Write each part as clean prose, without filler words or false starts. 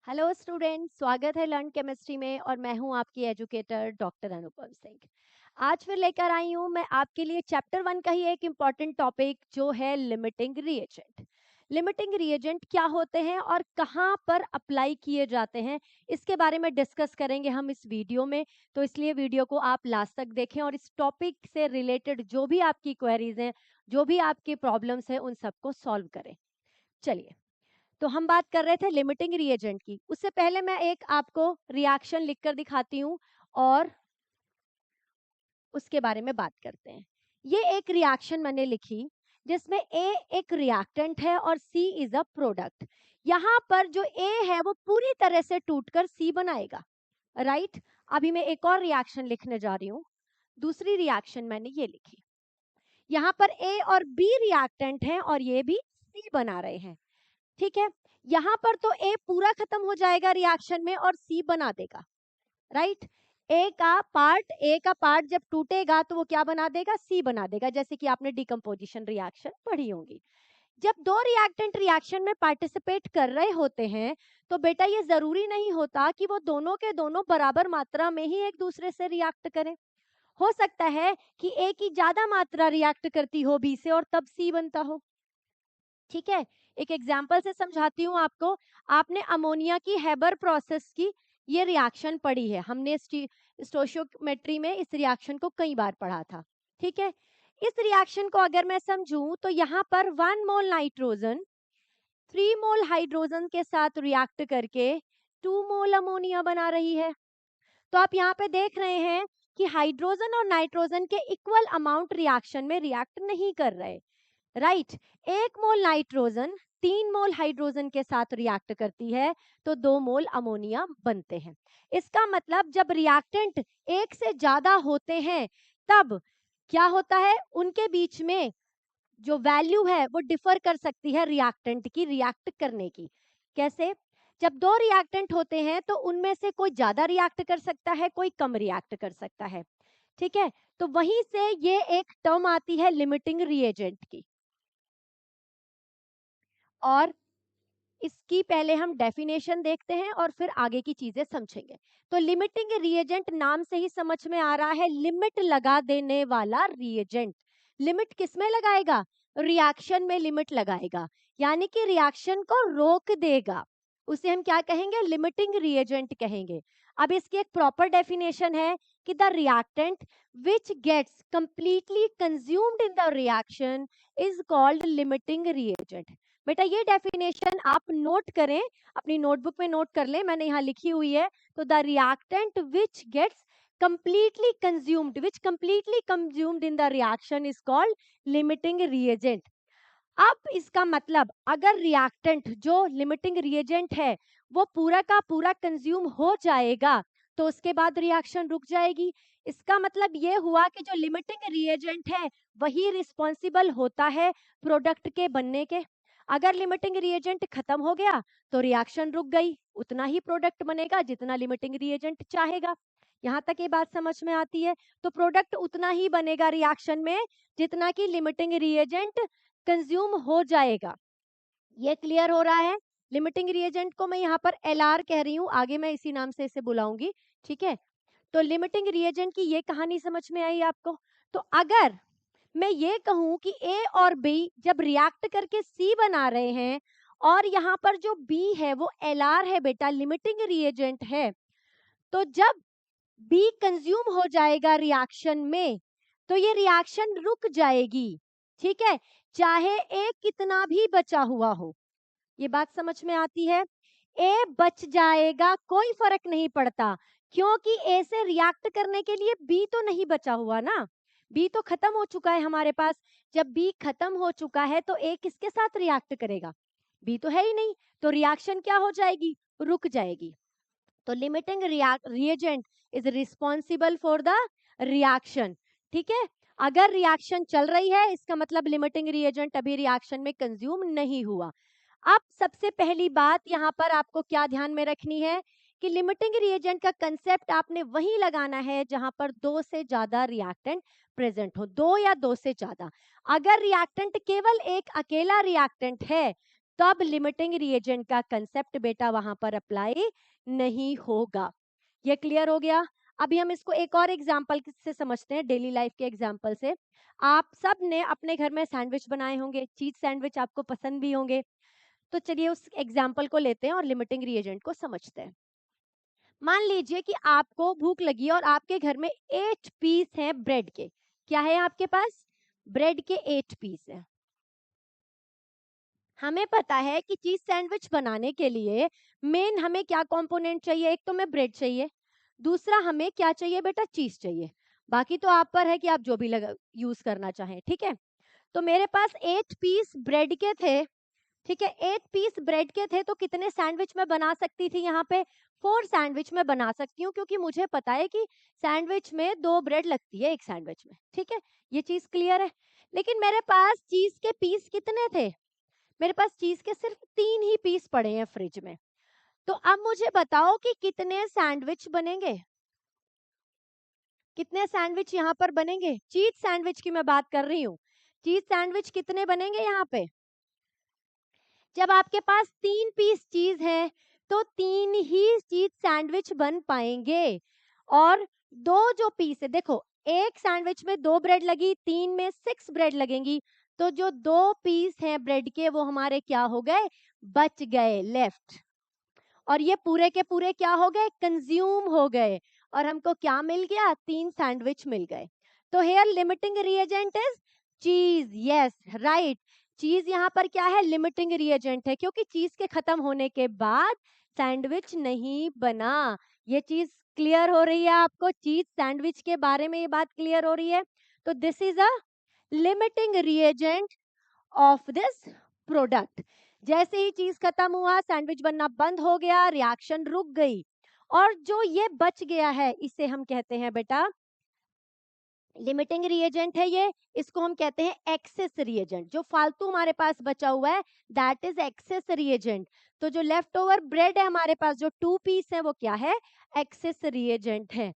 Hello student, स्वागत है learn chemistry में और मैं हूं आपकी एजुकेटर डॉक्टर अनुपम सिंह। आज फिर लेकर आई हूं मैं आपके लिए चैप्टर 1 का ही एक इम्पॉर्टेंट टॉपिक जो है लिमिटिंग रिएजेंट। लिमिटिंग रिएजेंट क्या होते हैं और कहां पर अप्लाई किए जाते हैं, इसके बारे में डिस्कस करेंगे हम इस वीडियो में। तो इसलिए वीडियो को आप लास्ट तक देखें और इस टॉपिक से रिलेटेड जो भी आपकी क्वेरीज हैं, जो भी आपकी प्रॉब्लम्स हैं, उन सबको सॉल्व करें। चलिए, तो हम बात कर रहे थे लिमिटिंग रिएजेंट की। उससे पहले मैं एक आपको रिएक्शन लिखकर दिखाती हूँ और उसके बारे में बात करते हैं। ये एक रिएक्शन मैंने लिखी जिसमें ए एक रिएक्टेंट है और सी इज अ प्रोडक्ट। यहाँ पर जो ए है वो पूरी तरह से टूटकर सी बनाएगा, राइट। अभी मैं एक और रिएक्शन लिखने जा रही हूँ। दूसरी रिएक्शन मैंने ये लिखी। यहाँ पर ए और बी रिएक्टेंट हैं और ये भी सी बना रहे हैं, ठीक है। यहां पर तो ए पूरा खत्म हो जाएगा रिएक्शन में और सी बना देगा, राइट। ए का पार्ट जब टूटेगा तो वो क्या बना देगा, सी बना देगा, जैसे कि आपने डिकम्पोजिशन रिएक्शन पढ़ी होंगी। जब दो रिएक्टेंट रिएक्शन में पार्टिसिपेट कर रहे होते हैं तो बेटा ये जरूरी नहीं होता कि वो दोनों के दोनों बराबर मात्रा में ही एक दूसरे से रिएक्ट करें। हो सकता है कि ए की ज्यादा मात्रा रिएक्ट करती हो बी से और तब सी बनता हो, ठीक है। एक एग्जाम्पल से समझाती हूँ आपको। आपने अमोनिया की हेबर प्रोसेस की ये रिएक्शन पढ़ी है, हमने स्टोइचियोमेट्री में इस रिएक्शन को कई बार पढ़ा था, ठीक है। इस रिएक्शन को अगर मैं समझूं तो यहाँ पर 1 मोल नाइट्रोजन 3 मोल हाइड्रोजन के साथ रिएक्ट करके 2 मोल अमोनिया बना रही है। तो आप यहाँ पे देख रहे हैं कि हाइड्रोजन और नाइट्रोजन के इक्वल अमाउंट रिएक्शन में रिएक्ट नहीं कर रहे, राइट। 1 मोल नाइट्रोजन 3 मोल हाइड्रोजन के साथ रिएक्ट करती है तो 2 मोल अमोनिया बनते हैं। इसका मतलब जब रिएक्टेंट एक से ज्यादा होते हैं तब क्या होता है, उनके बीच में जो वैल्यू है वो डिफर कर सकती है रिएक्टेंट की रिएक्ट करने की। कैसे? जब दो रिएक्टेंट होते हैं तो उनमें से कोई ज्यादा रिएक्ट कर सकता है, कोई कम रिएक्ट कर सकता है, ठीक है। तो वहीं से ये एक टर्म आती है लिमिटिंग रिएजेंट की। और इसकी पहले हम डेफिनेशन देखते हैं और फिर आगे की चीजें समझेंगे। तो लिमिटिंग रिएजेंट नाम से ही समझ में आ रहा है, लिमिट लगा देने वाला रिएजेंट। लिमिट किसमें लगाएगा? रिएक्शन में लिमिट लगाएगा, यानी कि रिएक्शन को रोक देगा। उसे हम क्या कहेंगे? लिमिटिंग रिएजेंट कहेंगे। अब इसकी एक प्रॉपर डेफिनेशन है कि the reactant which gets completely consumed in the reaction is called limiting reagent. बेटा ये डेफिनेशन आप नोट करें, अपनी नोटबुक में नोट कर लें, मैंने यहाँ लिखी हुई है। तो the reactant which gets completely consumed in the reaction is called limiting reagent। अब इसका मतलब अगर रिएक्टेंट जो लिमिटिंग रिएजेंट है वो पूरा का पूरा कंज्यूम हो जाएगा तो उसके बाद रिएक्शन रुक जाएगी। इसका मतलब ये हुआ कि जो लिमिटिंग रिएजेंट है वही रिस्पॉन्सिबल होता है प्रोडक्ट के बनने के। अगर लिमिटिंग रिएजेंट खत्म हो गया तो रिएक्शन रुक गई, उतना ही प्रोडक्ट बनेगा जितना लिमिटिंग रिएजेंट चाहेगा। यहाँ तक ये बात समझ में आती है? तो प्रोडक्ट उतना ही बनेगा रिएक्शन में जितना कि लिमिटिंग रिएजेंट कंज्यूम हो जाएगा। ये क्लियर हो रहा है? लिमिटिंग रिएजेंट को मैं यहाँ पर LR कह रही हूँ, आगे मैं इसी नाम से इसे बुलाऊंगी, ठीक है। तो लिमिटिंग रिएजेंट की ये कहानी समझ में आई आपको? तो अगर मैं ये कहूं कि A और B जब रिएक्ट करके C बना रहे हैं और यहाँ पर जो B है वो LR है बेटा, लिमिटिंग रिएजेंट है, तो जब B कंज्यूम हो जाएगा रिएक्शन में तो ये रिएक्शन रुक जाएगी, ठीक है, चाहे A कितना भी बचा हुआ हो। ये बात समझ में आती है? A बच जाएगा, कोई फर्क नहीं पड़ता, क्योंकि A से रिएक्ट करने के लिए B तो नहीं बचा हुआ ना, B तो खत्म हो चुका है हमारे पास। जब B खत्म हो चुका है तो A किसके साथ रिएक्ट करेगा? B तो है ही नहीं, तो रिएक्शन क्या हो जाएगी? रुक जाएगी। तो limiting reagent is responsible for the reaction, ठीक है। अगर रिएक्शन चल रही है इसका मतलब लिमिटिंग रिएजेंट अभी रिएक्शन में कंज्यूम नहीं हुआ। अब सबसे पहली बात यहाँ पर आपको क्या ध्यान में रखनी है कि लिमिटिंग रिएजेंट का कंसेप्ट आपने वही लगाना है जहां पर 2 से ज्यादा रिएक्टेंट प्रेजेंट हो, 2 या 2 से ज्यादा। अगर रिएक्टेंट केवल एक अकेला रिएक्टेंट है तब लिमिटिंग रिएजेंट का कंसेप्ट बेटा वहां पर अप्लाई नहीं होगा। ये क्लियर हो गया? अभी हम इसको एक और एग्जाम्पल से समझते हैं, डेली लाइफ के एग्जाम्पल से। आप सब ने अपने घर में सैंडविच बनाए होंगे, चीज सैंडविच आपको पसंद भी होंगे। तो चलिए उस एग्जाम्पल को लेते हैं और लिमिटिंग रिएजेंट को समझते हैं। मान लीजिए कि आपको भूख लगी और आपके घर में 8 पीस हैं ब्रेड के। क्या है आपके पास? ब्रेड के 8 पीस हैं। हमें पता है कि चीज सैंडविच बनाने के लिए मेन हमें क्या कंपोनेंट चाहिए? एक तो हमें ब्रेड चाहिए, दूसरा हमें क्या चाहिए बेटा? चीज चाहिए। बाकी तो आप पर है कि आप जो भी यूज करना चाहें, ठीक है। तो मेरे पास 8 पीस ब्रेड के थे, ठीक है। 8 पीस ब्रेड के थे, तो कितने सैंडविच मैं बना सकती थी? यहाँ पे 4 सैंडविच मैं बना सकती हूँ, क्योंकि मुझे पता है कि सैंडविच में 2 ब्रेड लगती है एक सैंडविच में, ठीक है। ये चीज क्लियर है। लेकिन मेरे पास चीज के पीस कितने थे? मेरे पास चीज के सिर्फ 3 ही पीस पड़े हैं फ्रिज में। तो अब मुझे बताओ कि कितने सैंडविच बनेंगे? कितने सैंडविच यहाँ पर बनेंगे? चीज सैंडविच की मैं बात कर रही हूँ। चीज सैंडविच कितने बनेंगे यहाँ पे? जब आपके पास 3 पीस चीज है तो 3 ही चीज सैंडविच बन पाएंगे। और 2 जो पीस है, देखो एक सैंडविच में 2 ब्रेड लगी, 3 में 6 ब्रेड लगेंगी। तो जो 2 पीस हैं ब्रेड के वो हमारे क्या हो गए? बच गए, लेफ्ट। और ये पूरे के पूरे क्या हो गए? कंज्यूम हो गए। और हमको क्या मिल गया? 3 सैंडविच मिल गए। तो हेयर लिमिटिंग रिएजेंट इज चीज। Yes, right. चीज यहाँ पर क्या है? लिमिटिंग रिएजेंट है, क्योंकि चीज के खत्म होने के बाद सैंडविच नहीं बना। ये चीज क्लियर हो रही है आपको? चीज सैंडविच के बारे में ये बात क्लियर हो रही है? तो this is a limiting reagent of this product. जैसे ही चीज खत्म हुआ, सैंडविच बनना बंद हो गया, रिएक्शन रुक गई। और जो ये बच गया है इसे हम कहते हैं बेटा लिमिटिंग रिएजेंट है। ये इसको हम कहते हैं एक्सेस रिएजेंट। जो फालतू हमारे पास बचा हुआ है दैट इज एक्सेस रिएजेंट। तो जो लेफ्ट ओवर ब्रेड है हमारे पास, जो 2 पीस है, वो क्या है? एक्सेस रिएजेंट है।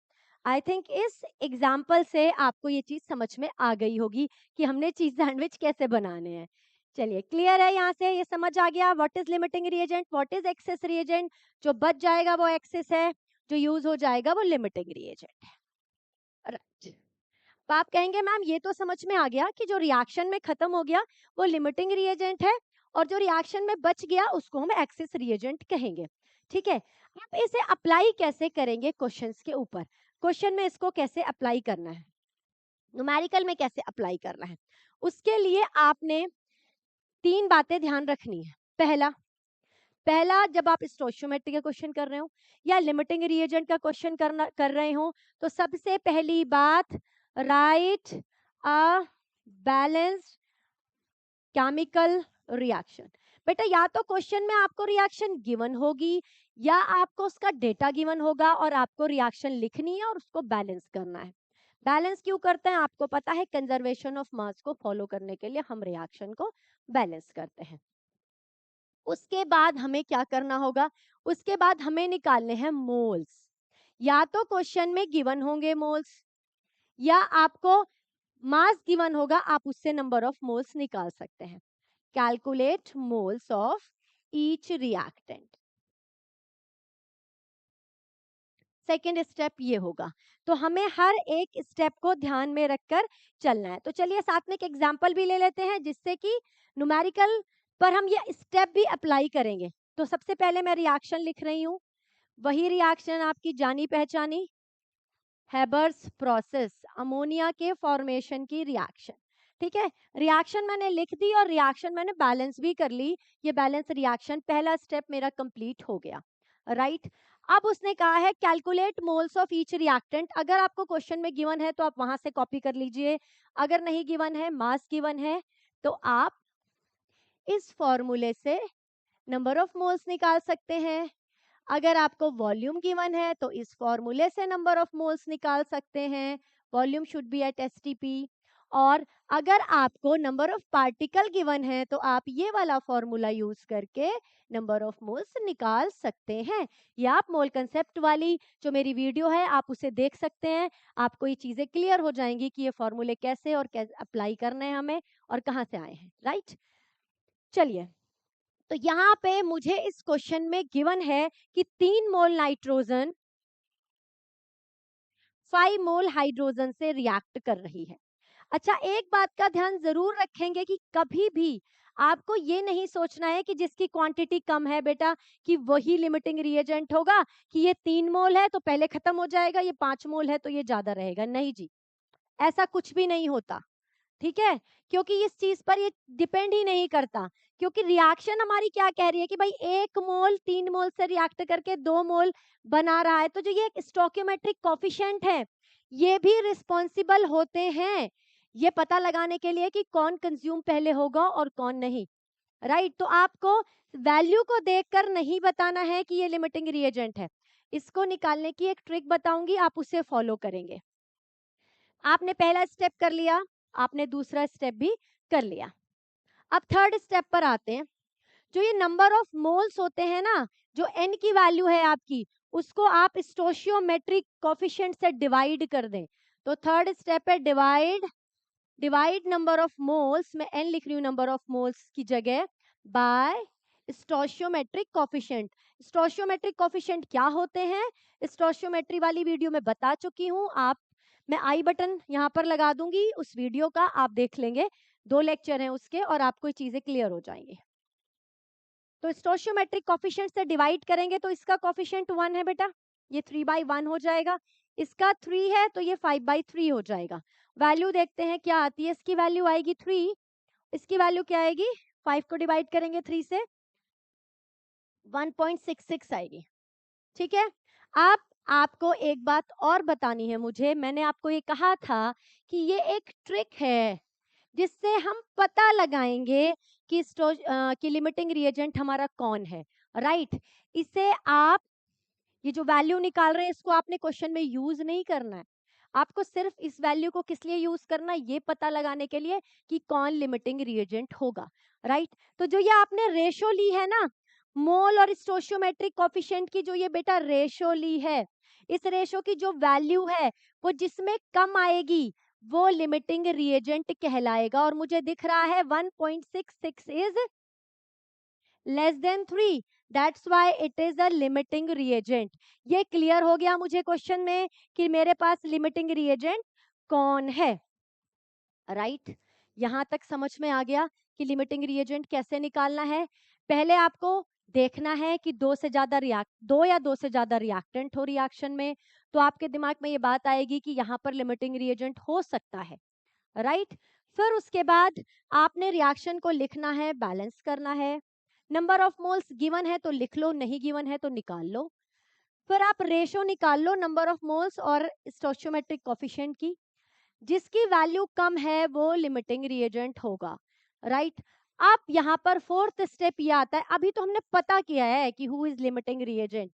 आई थिंक इस एग्जाम्पल से आपको ये चीज समझ में आ गई होगी कि हमने चीज सैंडविच कैसे बनाने हैं। चलिए क्लियर है? यहाँ से ये समझ आ गया what is limiting reagent, what is access reagent. जो बच जाएगा वो एक्सेस है, जो यूज हो जाएगा वो लिमिटिंग रिएजेंट है। राइट। तो आप कहेंगे मैम ये तो समझ में आ गया कि जो रिएक्शन में खत्म हो गया वो लिमिटिंग रिएजेंट है, और जो रिएक्शन में बच गया उसको हम एक्सेस रिएजेंट कहेंगे, ठीक है। आप इसे अप्लाई कैसे करेंगे क्वेश्चंस के ऊपर? क्वेश्चन में इसको कैसे अप्लाई करना है, न्यूमेरिकल में कैसे अप्लाई करना है, उसके लिए आपने 3 बातें ध्यान रखनी है। पहला, जब आप स्टोइचियोमेट्री का क्वेश्चन कर रहे हो या लिमिटिंग रिएजेंट का क्वेश्चन कर रहे हो, तो सबसे पहली बात, right a balanced chemical reaction. बेटा या तो क्वेश्चन में आपको रिएक्शन गिवन होगी या आपको उसका डेटा गिवन होगा और आपको रिएक्शन लिखनी है और उसको बैलेंस करना है। बैलेंस क्यों करते हैं? आपको पता है कंजर्वेशन ऑफ मास को फॉलो करने के लिए हम रिएक्शन को बैलेंस करते हैं। उसके बाद हमें क्या करना होगा? उसके बाद हमें निकालने हैं मोल्स। या तो क्वेश्चन में गिवन होंगे मोल्स या आपको मास गिवन होगा, आप उससे नंबर ऑफ मोल्स निकाल सकते हैं। Calculate moles of each reactant. Second step ये होगा। तो हमें हर एक स्टेप को ध्यान में रखकर चलना है। तो चलिए साथ में एक एग्जांपल भी ले लेते हैं जिससे कि न्यूमेरिकल पर हम ये स्टेप भी अप्लाई करेंगे। तो सबसे पहले मैं रिएक्शन लिख रही हूँ, वही रिएक्शन आपकी जानी पहचानी हेबर्स प्रोसेस, अमोनिया के फॉर्मेशन की रिएक्शन, ठीक है। रिएक्शन मैंने लिख दी और रिएक्शन मैंने बैलेंस भी कर ली। ये बैलेंस रिएक्शन पहला स्टेप मेरा कंप्लीट हो गया, राइट। अब उसने कहा है calculate moles of each reactant. अगर आपको क्वेश्चन में गिवन है तो आप वहां से कॉपी कर लीजिए, अगर नहीं गिवन है, मास गिवन है, तो आप इस फॉर्मूले से नंबर ऑफ मोल्स निकाल सकते हैं। अगर आपको वॉल्यूम गिवन है तो इस फॉर्मूले से नंबर ऑफ मोल्स निकाल सकते हैं, volume should be at STP. और अगर आपको नंबर ऑफ पार्टिकल गिवन है तो आप ये वाला फॉर्मूला यूज करके नंबर ऑफ मोल्स निकाल सकते हैं। या आप मोल कंसेप्ट वाली जो मेरी वीडियो है आप उसे देख सकते हैं, आपको ये चीजें क्लियर हो जाएंगी कि ये फॉर्मूले कैसे और कैसे अप्लाई करने हैं हमें और कहाँ से आए हैं, राइट। चलिए तो यहाँ पे मुझे इस क्वेश्चन में गिवन है कि 3 मोल नाइट्रोजन 5 मोल हाइड्रोजन से रिएक्ट कर रही है। अच्छा, एक बात का ध्यान जरूर रखेंगे कि कभी भी आपको ये नहीं सोचना है कि जिसकी क्वांटिटी कम है बेटा कि वही लिमिटिंग रिएजेंट होगा, कि ये 3 मोल है तो पहले खत्म हो जाएगा, ये 5 मोल है तो ये ज्यादा रहेगा। नहीं जी, ऐसा कुछ भी नहीं होता, ठीक है? क्योंकि इस चीज पर ये डिपेंड ही नहीं करता, क्योंकि रिएक्शन हमारी क्या कह रही है कि भाई 1 मोल 3 मोल से रिएक्ट करके 2 मोल बना रहा है, तो जो ये एक स्टोइकियोमेट्रिक कोफिशिएंट है, ये भी रिस्पॉन्सिबल होते हैं ये पता लगाने के लिए कि कौन कंज्यूम पहले होगा और कौन नहीं, राइट? तो आपको वैल्यू को देखकर नहीं बताना है कि ये लिमिटिंग रिएजेंट है। इसको निकालने की एक ट्रिक बताऊंगी, आप उसे फॉलो करेंगे। आपने पहला स्टेप कर लिया, आपने दूसरा स्टेप भी कर लिया। अब थर्ड स्टेप पर आते हैं। जो ये नंबर ऑफ मोल्स होते हैं ना, जो n की वैल्यू है आपकी, उसको आप स्टोशियोमेट्रिक कोफिशिएंट से डिवाइड कर दें। तो थर्ड स्टेप है डिवाइड नंबर ऑफ मोल्स, मैं n लिख रही हूँ नंबर ऑफ मोल्स की जगह, by stoichiometric coefficient. Stoichiometric coefficient क्या होते हैं, स्टोशियोमेट्री वाली वीडियो में बता चुकी हूँ। आप, मैं आई बटन यहाँ पर लगा दूंगी उस वीडियो का, आप देख लेंगे, 2 लेक्चर हैं उसके और आपको ये चीजें क्लियर हो जाएंगी। तो स्टोशियोमेट्रिक कोफिशिएंट से डिवाइड करेंगे तो इसका कोफिशिएंट 1 है बेटा, ये 3/1 हो जाएगा। इसका 3 है तो ये 5/3 हो जाएगा। वैल्यू देखते हैं क्या आती है, इसकी वैल्यू आएगी 3, इसकी वैल्यू क्या आएगी, 5 को डिवाइड करेंगे 3 से 1.66 आएगी, ठीक है? अब आपको एक बात और बतानी है मुझे, मैंने आपको ये कहा था कि ये एक ट्रिक है जिससे हम पता लगाएंगे कि कि लिमिटिंग रिएजेंट हमारा कौन है, राइट? इसे आप, ये जो वैल्यू निकाल रहे हैं इसको आपने क्वेश्चन में यूज नहीं करना है, आपको सिर्फ इस वैल्यू को किस लिए यूज करना है, ये पता लगाने के लिए कि कौन लिमिटिंग रिएजेंट होगा, राइट? तो जो ये आपने रेशो ली है ना, मोल और स्टोशियोमेट्रिक कोफिशिएंट की, जो ये बेटा रेशो ली है, इस रेशो की जो वैल्यू है वो जिसमें कम आएगी वो लिमिटिंग रिएजेंट कहलाएगा। और मुझे दिख रहा है 1.66 is less than 3, that's why it is a limiting reagent. ये क्लियर हो गया मुझे क्वेश्चन में कि मेरे पास लिमिटिंग रिएजेंट कौन है, राइट? यहां तक समझ में आ गया कि लिमिटिंग रिएजेंट कैसे निकालना है। पहले आपको देखना है कि दो या दो से ज्यादा रिएक्टेंट हो रिएक्शन में, तो आपके दिमाग में ये बात आएगी कि यहाँ पर लिमिटिंग रिएजेंट हो सकता है, राइट? फिर उसके बाद आपने रिएक्शन को लिखना है, बैलेंस करना है। नंबर ऑफ मोल्स गिवन है तो लिख लो, नहीं गिवन है तो निकाल लो। फिर आप रेशो निकाल लो नंबर ऑफ मोल्स और स्टोइकियोमेट्रिक कोफिशिएंट की, जिसकी वैल्यू कम है वो लिमिटिंग रिएजेंट होगा, राइट? अब यहाँ पर फोर्थ स्टेप ये आता है, अभी तो हमने पता किया है कि हु इज लिमिटिंग रिएजेंट,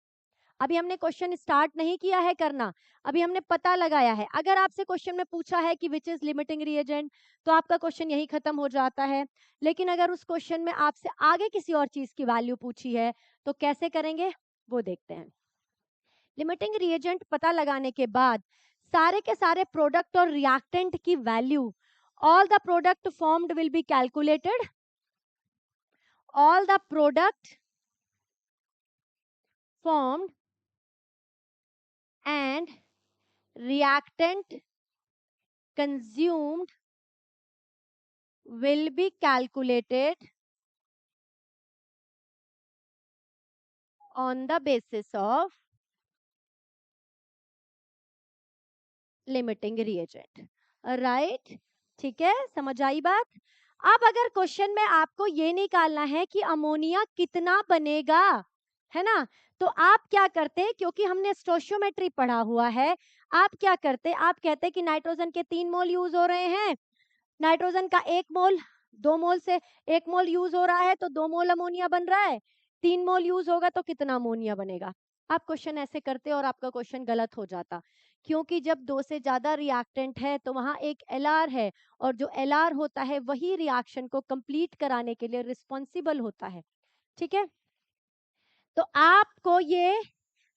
अभी हमने क्वेश्चन स्टार्ट नहीं किया है करना, अभी हमने पता लगाया है। अगर आपसे क्वेश्चन में पूछा है कि विच इज लिमिटिंग रिएजेंट, तो आपका क्वेश्चन यही खत्म हो जाता है। लेकिन अगर उस क्वेश्चन में आपसे आगे किसी और चीज की वैल्यू पूछी है तो कैसे करेंगे वो देखते हैं। लिमिटिंग रिएजेंट पता लगाने के बाद सारे के सारे प्रोडक्ट और रिएक्टेंट की value, all the product formed will be calculated, all the product formed and reactant consumed will be calculated on the basis of limiting reagent, right? ठीक है, समझ आई बात? अब अगर क्वेश्चन में आपको ये निकालना है कि अमोनिया कितना बनेगा, है ना, तो आप क्या करते, क्योंकि हमने स्टोइकियोमेट्री पढ़ा हुआ है, आप क्या करते, आप कहते कि नाइट्रोजन के 3 मोल यूज हो रहे हैं, नाइट्रोजन का 1 मोल 2 मोल से 1 मोल यूज हो रहा है तो 2 मोल अमोनिया बन रहा है, 3 मोल यूज होगा तो कितना अमोनिया बनेगा। आप क्वेश्चन ऐसे करते और आपका क्वेश्चन गलत हो जाता, क्योंकि जब 2 से ज्यादा रिएक्टेंट है तो वहां एक एलआर है, और जो एलआर होता है वही रिएक्शन को कंप्लीट कराने के लिए रिस्पॉन्सिबल होता है, ठीक है? तो आपको ये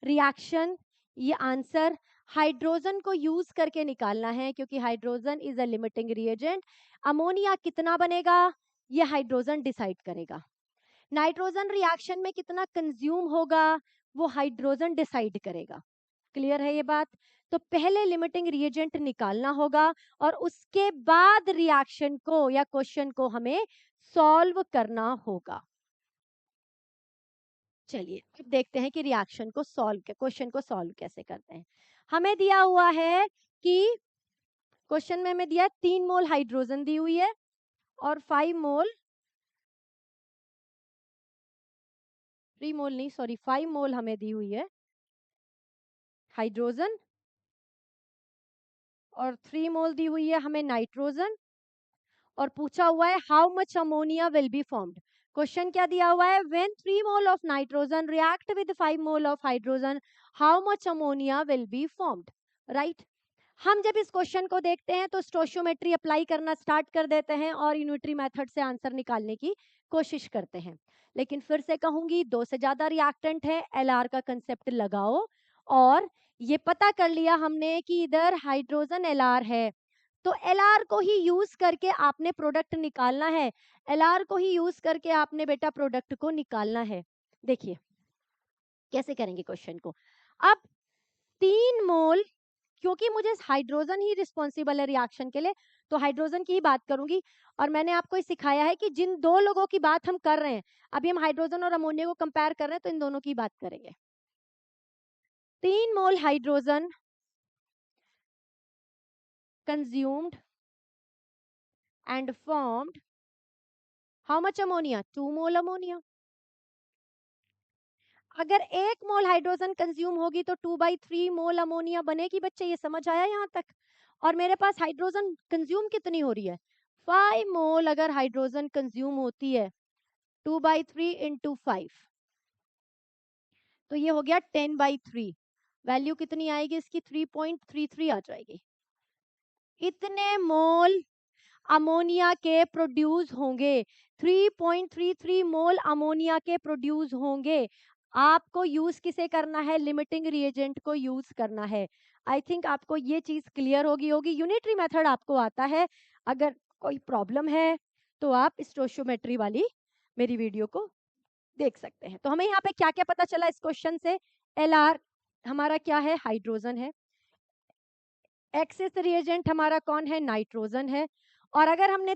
रिएक्शन, ये आंसर हाइड्रोजन को यूज करके निकालना है, क्योंकि hydrogen is a limiting reagent. Ammonia कितना बनेगा ये हाइड्रोजन डिसाइड करेगा। नाइट्रोजन रिएक्शन में कितना कंज्यूम होगा वो हाइड्रोजन डिसाइड करेगा। क्लियर है ये बात? तो पहले लिमिटिंग रिएजेंट निकालना होगा और उसके बाद रिएक्शन को या क्वेश्चन को हमें सॉल्व करना होगा। चलिए अब देखते हैं कि रिएक्शन को सॉल्व क्वेश्चन को सॉल्व कैसे करते हैं। हमें दिया हुआ है कि क्वेश्चन में हमें दिया है 3 मोल हाइड्रोजन दी हुई है और 5 मोल 3 मोल नहीं सॉरी 5 मोल हमें दी हुई है हाइड्रोजन और 3 मोल दी हुई है हमें नाइट्रोजन और पूछा हुआ है how much ammonia will be formed. Question क्या दिया हुआ है when 3 mole of nitrogen react with 5 mole of hydrogen how much ammonia will be formed, right. हम जब इस क्वेश्चन को देखते हैं तो स्टोशियोमेट्री अप्लाई करना स्टार्ट कर देते हैं और यूनिटरी मेथड से आंसर निकालने की कोशिश करते हैं। लेकिन फिर से कहूंगी 2 से ज्यादा रिएक्टेंट है, एलआर का कंसेप्ट लगाओ और ये पता कर लिया हमने कि इधर हाइड्रोजन एलआर है तो एलआर को ही यूज करके आपने प्रोडक्ट निकालना है, एलआर को ही यूज करके आपने बेटा प्रोडक्ट को निकालना है। देखिए कैसे करेंगे क्वेश्चन को। अब 3 मोल, क्योंकि मुझे हाइड्रोजन ही रिस्पॉन्सिबल है रिएक्शन के लिए तो हाइड्रोजन की ही बात करूंगी और मैंने आपको सिखाया है कि जिन 2 लोगों की बात हम कर रहे हैं, अभी हम हाइड्रोजन और अमोनिया को कंपेयर कर रहे हैं तो इन दोनों की बात करेंगे। 3 मोल hydrogen consumed and formed how much ammonia? 2 mole ammonia. अगर 1 मोल हाइड्रोजन कंज्यूम होगी तो 2/3 मोल अमोनिया बनेगी। बच्चे ये समझ आया यहाँ तक? और मेरे पास हाइड्रोजन कंज्यूम कितनी हो रही है 5 मोल। अगर हाइड्रोजन कंज्यूम होती है 2/3 इंटू 5 तो ये हो गया 10/3। वैल्यू कितनी आएगी इसकी 3.33 आ जाएगी। इतने मोल अमोनिया के प्रोड्यूस होंगे, 3.33 मोल अमोनिया के प्रोड्यूस होंगे। आपको यूज किसे करना है? लिमिटिंग रिएजेंट को यूज करना है। आई थिंक आपको ये चीज क्लियर होगी। यूनिटरी मेथड आपको आता है, अगर कोई प्रॉब्लम है तो आप स्टोशियोमेट्री वाली मेरी वीडियो को देख सकते हैं। तो हमें यहाँ पे क्या क्या पता चला इस क्वेश्चन से? एलआर हमारा क्या है? हाइड्रोजन है। एक्सेस रिएजेंट हमारा कौन है? नाइट्रोजन है। और अगर हमने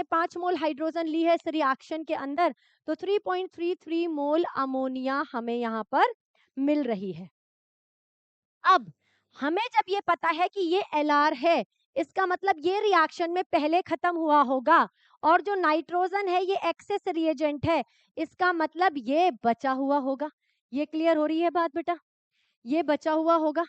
5 मोल हाइड्रोजन ली है इस रिएक्शन के अंदर तो 3.33 मोल अमोनिया हमें यहाँ पर मिल रही है। अब हमें जब ये पता है कि ये एलआर है, इसका मतलब ये रिएक्शन में पहले खत्म हुआ होगा और जो नाइट्रोजन है ये एक्सेस रिएजेंट है, इसका मतलब ये बचा हुआ होगा। ये क्लियर हो रही है बात बेटा? ये बचा हुआ होगा।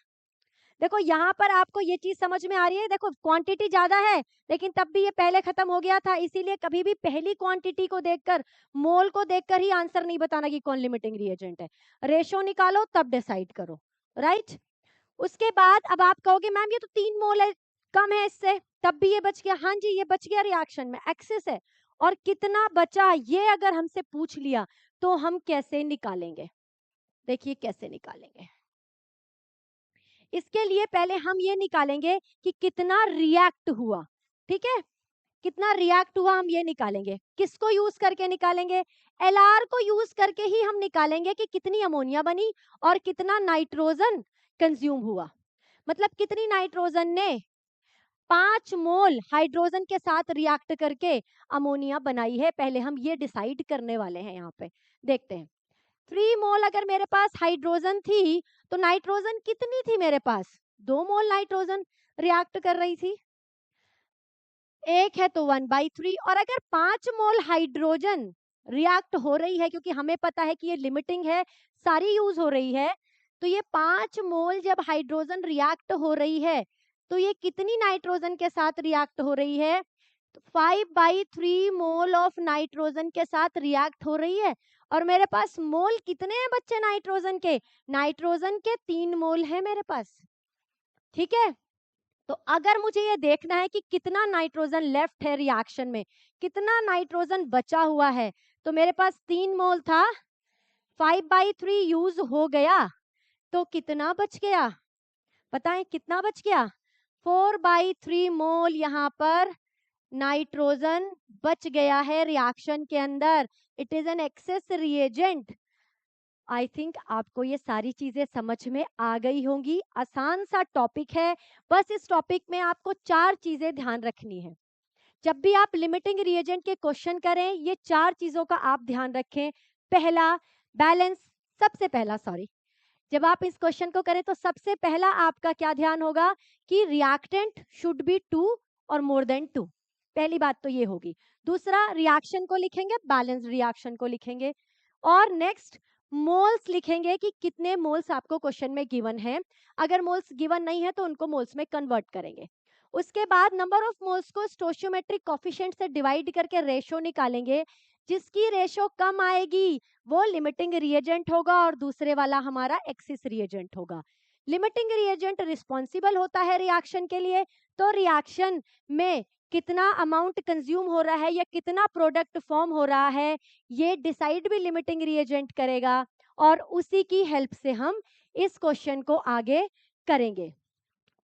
देखो यहाँ पर आपको ये चीज समझ में आ रही है, देखो क्वांटिटी ज्यादा है लेकिन तब भी ये पहले खत्म हो गया था, इसीलिए कभी भी पहली क्वांटिटी को देखकर, मोल को देखकर ही आंसर नहीं बताना कि कौन लिमिटिंग रिएजेंट है। रेशो निकालो तब डिसाइड करो, राइट। उसके बाद अब आप कहोगे मैम ये तो 3 मोल है, कम है इससे, तब भी ये बच गया। हाँ जी ये बच गया, रिएक्शन में एक्सेस है। और कितना बचा ये अगर हमसे पूछ लिया तो हम कैसे निकालेंगे? देखिए कैसे निकालेंगे। इसके लिए पहले हम ये निकालेंगे कि कितना रिएक्ट हुआ, ठीक है। कितना रिएक्ट हुआ हम ये निकालेंगे। किसको यूज करके निकालेंगे? एलआर को यूज करके ही हम निकालेंगे कि कितनी अमोनिया बनी और कितना नाइट्रोजन कंज्यूम हुआ। मतलब कितनी नाइट्रोजन ने 5 मोल हाइड्रोजन के साथ रिएक्ट करके अमोनिया बनाई है, पहले हम ये डिसाइड करने वाले हैं। यहाँ पे देखते हैं 3 मोल अगर मेरे पास हाइड्रोजन थी तो नाइट्रोजन कितनी थी मेरे पास? 2 मोल नाइट्रोजन रिएक्ट कर रही थी, एक है तो 1/3। और अगर 5 मोल हाइड्रोजन रिएक्ट हो रही है, क्योंकि हमें पता है कि ये लिमिटिंग है, सारी यूज हो रही है, तो ये 5 मोल जब हाइड्रोजन रिएक्ट हो रही है तो ये कितनी नाइट्रोजन के साथ रिएक्ट हो रही है? 5/3 मोल ऑफ नाइट्रोजन के साथ रिएक्ट हो रही है। और मेरे पास मोल कितने हैं बच्चे नाइट्रोजन के? नाइट्रोजन के 3 मोल है मेरे पास, ठीक है। तो अगर मुझे ये देखना है कि कितना नाइट्रोजन लेफ्ट है रिएक्शन में, कितना नाइट्रोजन बचा हुआ है, तो मेरे पास 3 मोल था, 5/3 यूज हो गया तो कितना बच गया? बताएं कितना बच गया? 4/3 मोल यहाँ पर नाइट्रोजन बच गया है रिएक्शन के अंदर, it is an access reagent. I think आपको ये सारी चीजें समझ में आ गई होंगी। आसान सा टॉपिक है, बस इस टॉपिक में आपको 4 चीजें ध्यान रखनी है। जब भी आप लिमिटिंग रिएजेंट के क्वेश्चन करें, ये 4 चीजों का आप ध्यान रखें। पहला, बैलेंस। सबसे पहला, सॉरी, जब आप इस क्वेश्चन को करें तो सबसे पहला आपका क्या ध्यान होगा कि रिएक्टेंट शुड बी 2 और मोर देन 2। पहली बात तो ये होगी। दूसरा, रिएक्शन को लिखेंगे, बैलेंस रिएक्शन को लिखेंगे। और नेक्स्ट, मोल्स लिखेंगे कि कितने मोल्स आपको क्वेश्चन में गिवन है। अगर मोल्स गिवन नहीं है तो उनको मोल्स में कन्वर्ट करेंगे। उसके बाद नंबर ऑफ मोल्स को स्टोइचियोमेट्रिक कोफिशिएंट से डिवाइड करके रेशो निकालेंगे। जिसकी रेशो कम आएगी वो लिमिटिंग रिएजेंट होगा और दूसरे वाला हमारा एक्सिस रिएजेंट होगा। लिमिटिंग रिएजेंट रिस्पॉन्सिबल होता है रिएक्शन के लिए, तो रिएक्शन में कितना अमाउंट कंज्यूम हो रहा है या कितना प्रोडक्ट फॉर्म हो रहा है, ये डिसाइड भी लिमिटिंग रिएजेंट करेगा। और उसी की हेल्प से हम इस क्वेश्चन को आगे करेंगे।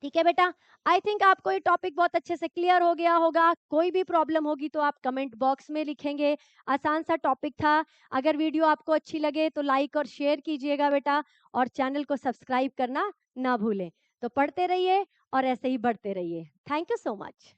ठीक है बेटा, आई थिंक आपको ये टॉपिक बहुत अच्छे से क्लियर हो गया होगा। कोई भी प्रॉब्लम होगी तो आप कमेंट बॉक्स में लिखेंगे। आसान सा टॉपिक था। अगर वीडियो आपको अच्छी लगे तो लाइक और शेयर कीजिएगा बेटा, और चैनल को सब्सक्राइब करना ना भूलें। तो पढ़ते रहिए और ऐसे ही बढ़ते रहिए। Thank you so much.